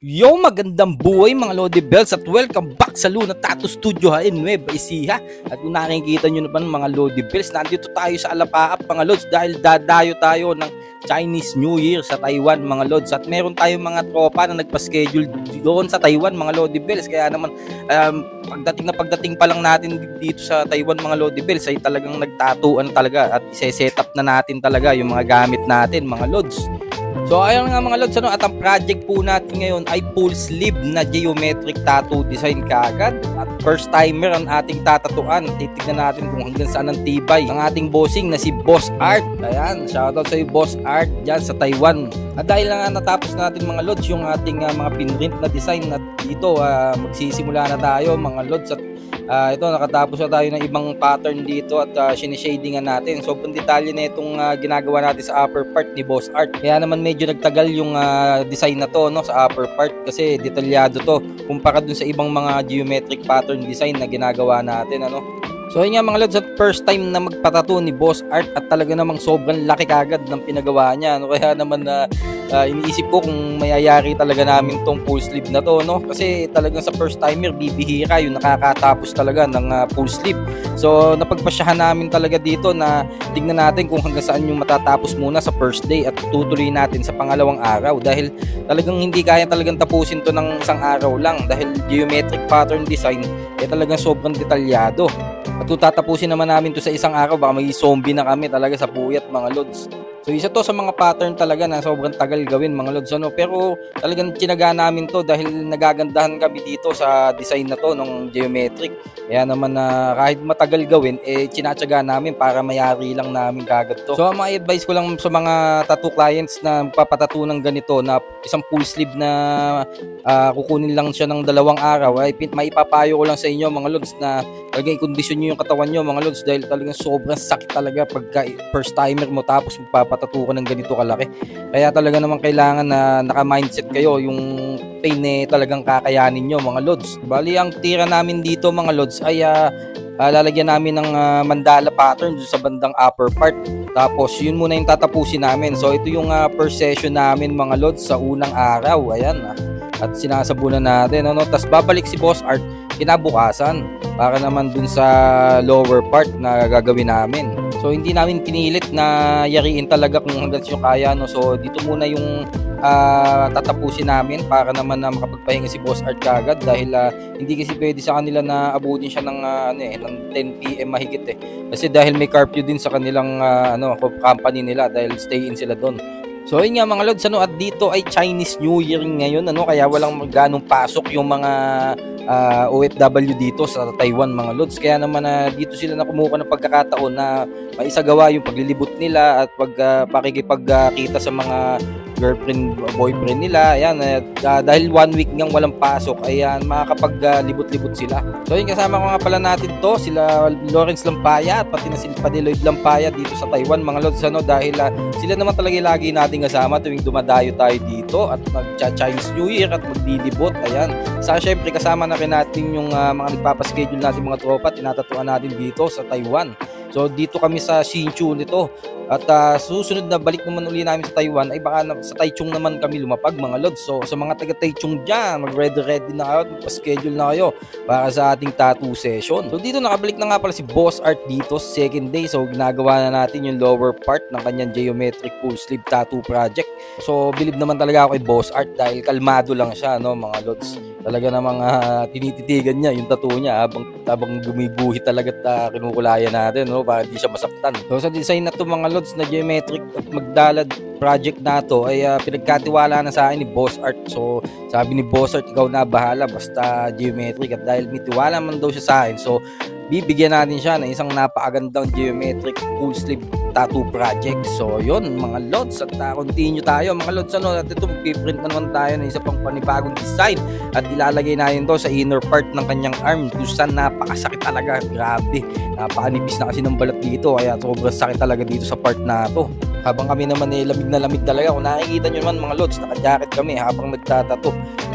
Yo, magandang buhay mga Lodi Bells at welcome back sa Luna Tattoo Studio in Nueva Ecija. At kung nakikita nyo naman mga Lodi Bells, nandito tayo sa Alapaap mga Lods dahil dadayo tayo ng Chinese New Year sa Taiwan mga Lods. At meron tayong mga tropa na nagpa-schedule doon sa Taiwan mga Lodi Bells. Kaya naman pagdating pa lang natin dito sa Taiwan mga Lodi Bells ay talagang nagtatuan talaga at ise-set up na natin talaga yung mga gamit natin mga Lods. So ayun nga mga Lods, at ang project po natin ngayon ay full sleeve na geometric tattoo design kaagad. At first timer ang ating tatatuan. Titignan natin kung hanggang saan ang tibay ng ating bossing na si Boss Art. Ayan, shoutout sa iyo Boss Art dyan sa Taiwan. At dahil nga natapos natin mga Lods yung ating mga pinrint na design at dito magsisimula na tayo mga Lods. At ito nakatapos na tayo ng ibang pattern dito at sinishadingan natin. So detalye na itong ginagawa natin sa upper part ni Boss Art. Kaya naman medyo nagtagal yung design na to, no, sa upper part kasi detalyado to kumpara dun sa ibang mga geometric pattern design na ginagawa natin, ano. So yun nga mga Lods, at first time na magpatato ni Boss Art at talaga namang sobrang laki kagad ng pinagawa niya, no? Kaya naman iniisip ko kung mayayari talaga namin tong full sleeve na to, no? Kasi talagang sa first timer bibihira yung nakakatapos talaga ng full sleeve. So napagpasyahan namin talaga dito na tingnan natin kung hanggang saan yung matatapos muna sa first day at tutuloy natin sa pangalawang araw dahil talagang hindi kaya talagang tapusin to ng isang araw lang dahil geometric pattern design talagang sobrang detalyado. At kung tatapusin naman namin to sa isang araw, baka may zombie na kami talaga sa puyat mga Lods. So isa to sa mga pattern talaga na sobrang tagal gawin mga Lods, ano? Pero talagang tinaga namin to dahil nagagandahan kami dito sa design na to ng geometric. Kaya naman kahit matagal gawin, tinatsaga namin para mayari lang namin kagad to. So mga advice ko lang sa mga tattoo clients na papatato ng ganito na isang full sleeve na kukunin lang siya ng 2 araw, ay maipapayo ko lang sa inyo mga Lods na talagang i-condition nyo yung katawan nyo mga Lods dahil talagang sobrang sakit talaga pagka first timer mo tapos magpapatato ka ng ganito kalaki. Kaya talaga naman kailangan na naka-mindset kayo yung pain talagang kakayanin nyo mga Lods. Bali ang tira namin dito mga Lods ay lalagyan namin ng mandala pattern sa bandang upper part. Tapos yun muna yung tatapusin namin. So ito yung first session namin mga Lods sa unang araw. Ayan at sinasabunan natin, ano. Tapos babalik si Boss Art kinabukasan para naman dun sa lower part na gagawin namin. So hindi namin pinilit na yariin talaga kung hanggang yung kaya, no. So dito muna yung tatapusin namin para naman na makapagpahinga si Boss Art kagad dahil hindi kasi pwede sa kanila na abutin siya ng ng 10 PM mahigit kasi dahil may curfew din sa kanilang company nila dahil stay in sila doon. So yun nga mga Lods, at dito ay Chinese New Year ngayon, kaya walang ganong pasok yung mga OFW dito sa Taiwan mga Lods. Kaya naman dito sila na kumuha ng pagkakataon na maisagawa yung paglilibot nila at pakikipagkita sa mga girlfriend, boyfriend nila. Ayan, dahil 1 week ngang walang pasok, ayan, makakapaglibot-libot sila. So yun, kasama ko nga pala natin to, sila Lawrence Lampaya at pati na si Padiloyd Lampaya dito sa Taiwan mga Lods, dahil sila naman talaga lagi nating kasama tuwing dumadayo tayo dito at mag-Chinese New Year at maglilibot. Ayan, syempre kasama na rin natin yung mga nagpapaschedule natin mga tropa, tinatatuan natin dito sa Taiwan. So dito kami sa Hsinchu nito. At susunod na balik naman uli namin sa Taiwan ay baka sa Taichung naman kami lumapag mga Lods. So sa mga taga Taichung dyan, mag-ready na kayo, magpa-schedule na kayo para sa ating tattoo session. So dito nakabalik na nga pala si Boss Art dito second day. So ginagawa na natin yung lower part ng kanyang geometric full sleeve tattoo project. So believe naman talaga ako kay Boss Art dahil kalmado lang siya, no mga Lods. Talaga namang tinititigan niya yung tattoo niya habang gumiguhit talaga at kinukulayan natin, no, para hindi siya masaktan. So sa design na to mga Lods na geometric at magdalad project na to ay pinagkatiwala na sa akin ni Boss Art. So sabi ni Boss Art, ikaw na bahala basta geometric, at dahil may tiwala man daw siya sa akin, so bibigyan natin siya ng isang napakagandang geometric full sleeve tattoo project. So yun mga Lods, at continue tayo mga Lods, at ito magpiprint na naman tayo ng isa pang panibagong design at ilalagay natin to sa inner part ng kanyang arm kung saan napakasakit talaga, grabe, napakanipis na kasi ng balat dito kaya sobrang sakit talaga dito sa part na to. Habang kami naman lamig na lamig talaga. Kung nakikita nyo naman mga Lods, naka-jacket kami habang nagtatato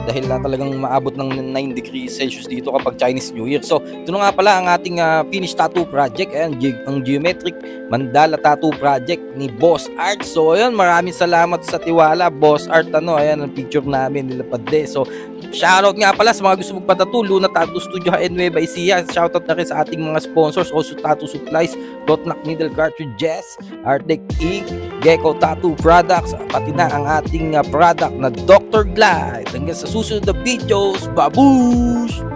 dahil talagang maabot ng 9 degrees Celsius dito kapag Chinese New Year. So ito na nga pala ang ating finished tattoo project. Ayan, ang geometric mandala tattoo project ni Boss Art. So ayun, maraming salamat sa tiwala, Boss Art. Ayan ang picture namin nilapad de. So shoutout nga pala sa mga gusto magpatattoo, Luna Tattoo Studio in Nueva Ecija. Shoutout na rin sa ating mga sponsors, also Tattoo Supplies, Dotnak Needle Cartridges, Artec Ink, Gecko Tattoo Products, pati na ang ating product na Dr. Glide. Hanggang sa susunod na videos, babush!